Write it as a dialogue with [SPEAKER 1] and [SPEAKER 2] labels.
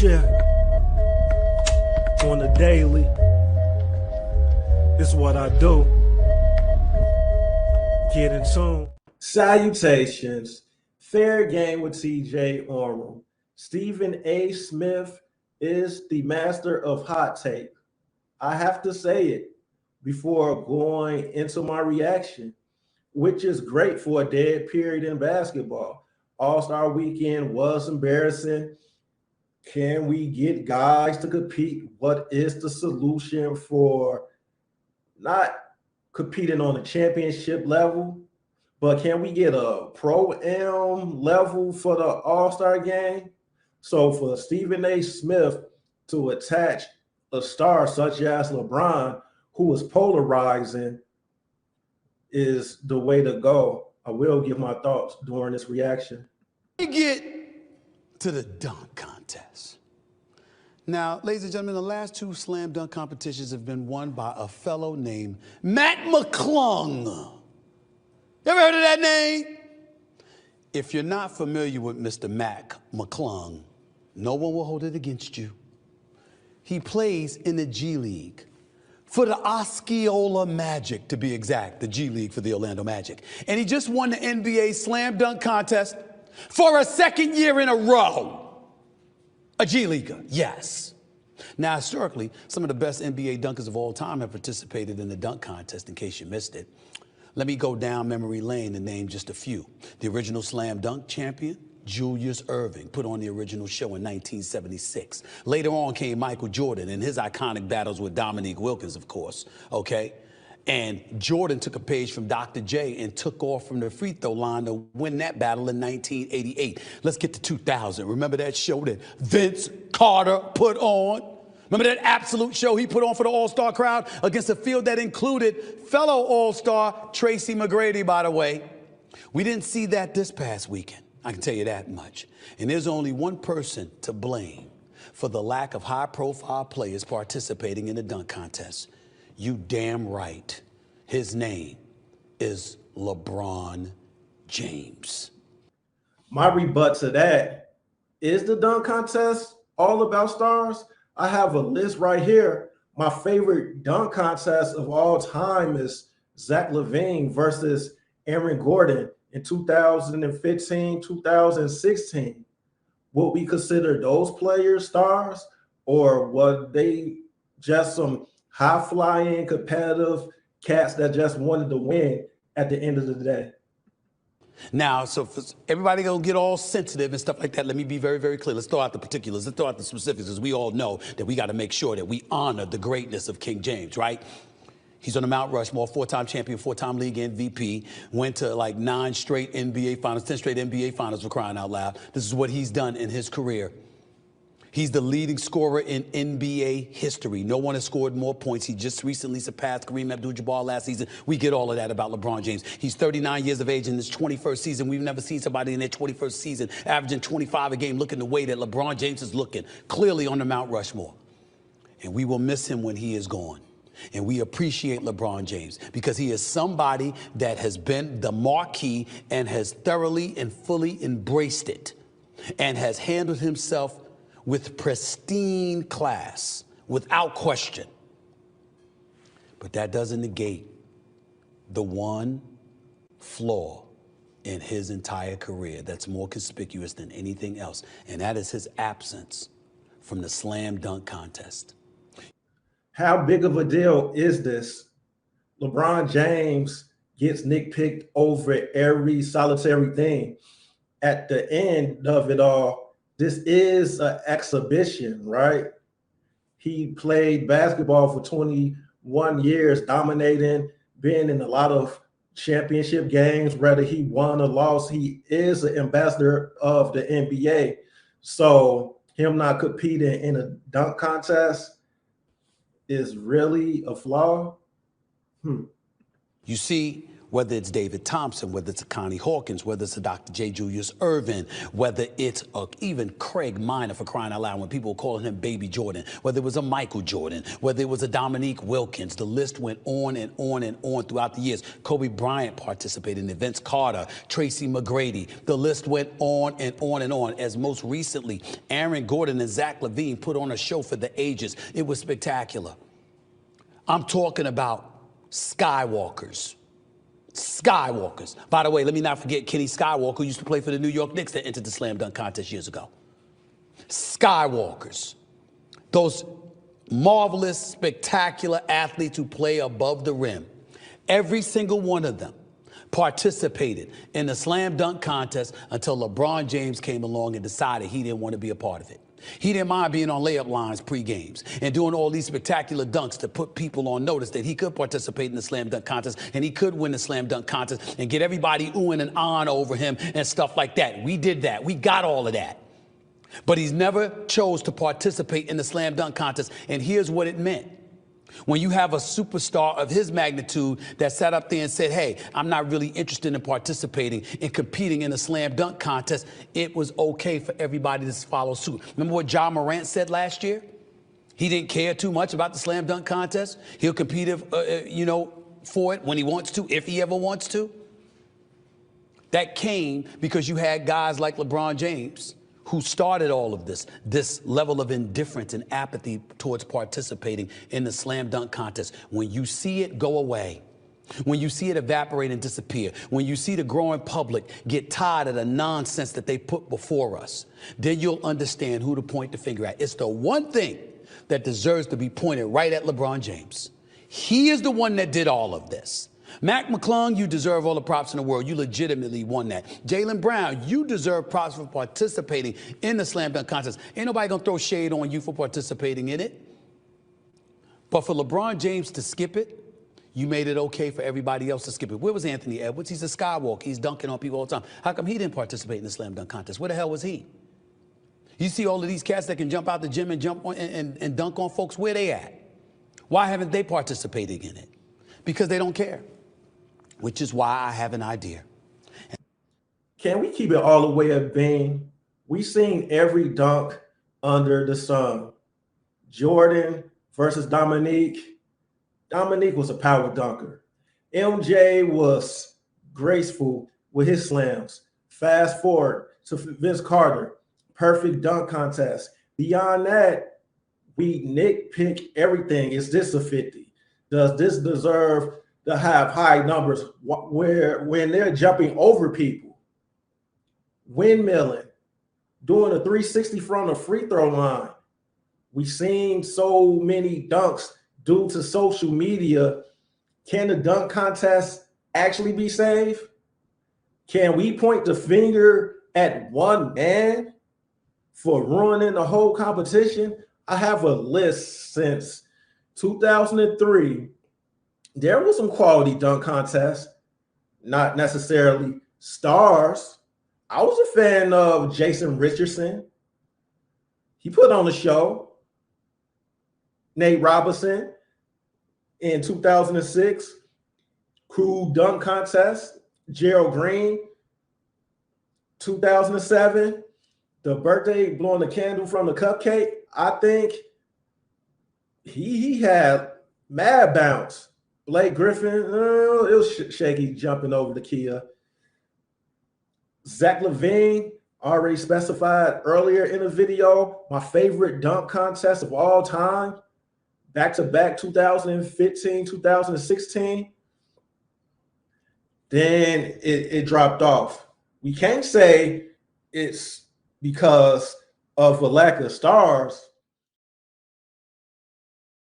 [SPEAKER 1] Yeah. On the daily. It's what I do. Get in tune. Salutations. Fair game with TJ Ormal. Stephen A. Smith is the master of hot take. I have to say it before going into my reaction, which is great for a dead period in basketball. All-Star weekend was embarrassing. Can we get guys to compete? What is the solution for not competing on a championship level, but can we get a pro-am level for the All-Star game? So for Stephen A. Smith to attach a star such as LeBron, who is polarizing, is the way to go. I will give my thoughts during this reaction.
[SPEAKER 2] We get to the dunk contest. Now, ladies and gentlemen, the last two slam dunk competitions have been won by a fellow named Mac McClung. You ever heard of that name? If you're not familiar with Mr. Mac McClung, no one will hold it against you. He plays in the G League for the Osceola Magic, to be exact, the G League for the Orlando Magic. And he just won the NBA slam dunk contest for a second year in a row. A G Leaguer, yes. Now, historically, some of the best NBA dunkers of all time have participated in the dunk contest, in case you missed it. Let me go down memory lane and name just a few. The original slam dunk champion, Julius Erving, put on the original show in 1976. Later on came Michael Jordan and his iconic battles with Dominique Wilkins, of course, okay? And Jordan took a page from Dr. J and took off from the free throw line to win that battle in 1988. Let's get to 2000. Remember that show that Vince Carter put on? Remember that absolute show he put on for the All-Star crowd against a field that included fellow All-Star Tracy McGrady, by the way? We didn't see that this past weekend. I can tell you that much. And there's only one person to blame for the lack of high-profile players participating in the dunk contest. You damn right. His name is LeBron James.
[SPEAKER 1] My rebut to that is the dunk contest all about stars. I have a list right here. My favorite dunk contest of all time is Zach LaVine versus Aaron Gordon in 2015, 2016. Would we consider those players stars, or were they just some high-flying, competitive cats that just wanted to win at the end of the day?
[SPEAKER 2] Now, so for everybody gonna get all sensitive and stuff like that, let me be very, very clear. Let's throw out the particulars. Let's throw out the specifics, because we all know that we got to make sure that we honor the greatness of King James, right? He's on the Mount Rushmore, four-time champion, four-time league MVP, went to like 9 straight NBA finals, 10 straight NBA finals, for crying out loud. This is what he's done in his career. He's the leading scorer in NBA history. No one has scored more points. He just recently surpassed Kareem Abdul-Jabbar last season. We get all of that about LeBron James. He's 39 years of age in his 21st season. We've never seen somebody in their 21st season averaging 25 a game looking the way that LeBron James is looking, clearly on the Mount Rushmore. And we will miss him when he is gone. And we appreciate LeBron James because he is somebody that has been the marquee and has thoroughly and fully embraced it and has handled himself with pristine class, without question. But that doesn't negate the one flaw in his entire career that's more conspicuous than anything else, and that is his absence from the slam dunk contest.
[SPEAKER 1] How big of a deal is this? LeBron James gets nitpicked over every solitary thing. At the end of it all, this is an exhibition, right? He played basketball for 21 years, dominating, being in a lot of championship games, whether he won or lost. He is an ambassador of the NBA. So him not competing in a dunk contest is really a flaw.
[SPEAKER 2] You see, whether it's David Thompson, whether it's a Connie Hawkins, whether it's a Dr. J. Julius Irvin, whether it's even Craig Minor, for crying out loud, when people were calling him Baby Jordan, whether it was a Michael Jordan, whether it was a Dominique Wilkins. The list went on and on and on throughout the years. Kobe Bryant participated in it, Vince Carter, Tracy McGrady. The list went on and on and on. As most recently, Aaron Gordon and Zach LaVine put on a show for the ages. It was spectacular. I'm talking about Skywalkers. Skywalkers. By the way, let me not forget Kenny Skywalker, who used to play for the New York Knicks, that entered the slam dunk contest years ago. Skywalkers. Those marvelous, spectacular athletes who play above the rim. Every single one of them participated in the slam dunk contest until LeBron James came along and decided he didn't want to be a part of it. He didn't mind being on layup lines pre-games and doing all these spectacular dunks to put people on notice that he could participate in the slam dunk contest and he could win the slam dunk contest and get everybody oohing and ahhing over him and stuff like that. We did that. We got all of that. But he's never chose to participate in the slam dunk contest. And here's what it meant. When you have a superstar of his magnitude that sat up there and said, hey, I'm not really interested in participating in competing in a slam dunk contest, it was okay for everybody to follow suit. Remember what Ja Morant said last year? He didn't care too much about the slam dunk contest. He'll compete, for it when he wants to, if he ever wants to. That came because you had guys like LeBron James who started all of this level of indifference and apathy towards participating in the slam dunk contest. When you see it go away, when you see it evaporate and disappear, when you see the growing public get tired of the nonsense that they put before us, then you'll understand who to point the finger at. It's the one thing that deserves to be pointed right at LeBron James. He is the one that did all of this. Mac McClung, you deserve all the props in the world. You legitimately won that. Jaylen Brown, you deserve props for participating in the slam dunk contest. Ain't nobody gonna throw shade on you for participating in it. But for LeBron James to skip it, you made it okay for everybody else to skip it. Where was Anthony Edwards? He's a Skywalker. He's dunking on people all the time. How come he didn't participate in the slam dunk contest? Where the hell was he? You see all of these cats that can jump out the gym and jump on and dunk on folks. Where they at? Why haven't they participated in it? Because they don't care. Which is why I have an idea.
[SPEAKER 1] Can we keep it all the way at Bean? We seen every dunk under the sun. Jordan versus Dominique. Dominique was a power dunker. MJ was graceful with his slams. Fast forward to Vince Carter. Perfect dunk contest. Beyond that, we nitpick everything. Is this a 50? Does this deserve to have high numbers when they're jumping over people, windmilling, doing a 360 from the free throw line? We've seen so many dunks due to social media. Can the dunk contest actually be saved? Can we point the finger at one man for ruining the whole competition? I have a list since 2003. There was some quality dunk contests, not necessarily stars. I was a fan of Jason Richardson. He put on a show. Nate Robinson in 2006, Crew Dunk Contest. Gerald Green, 2007, the birthday blowing the candle from the cupcake. I think he had mad bounce. Blake Griffin, it was shaky jumping over the Kia. Zach LaVine, already specified earlier in the video, my favorite dunk contest of all time, back-to-back 2015, 2016. Then it dropped off. We can't say it's because of a lack of stars.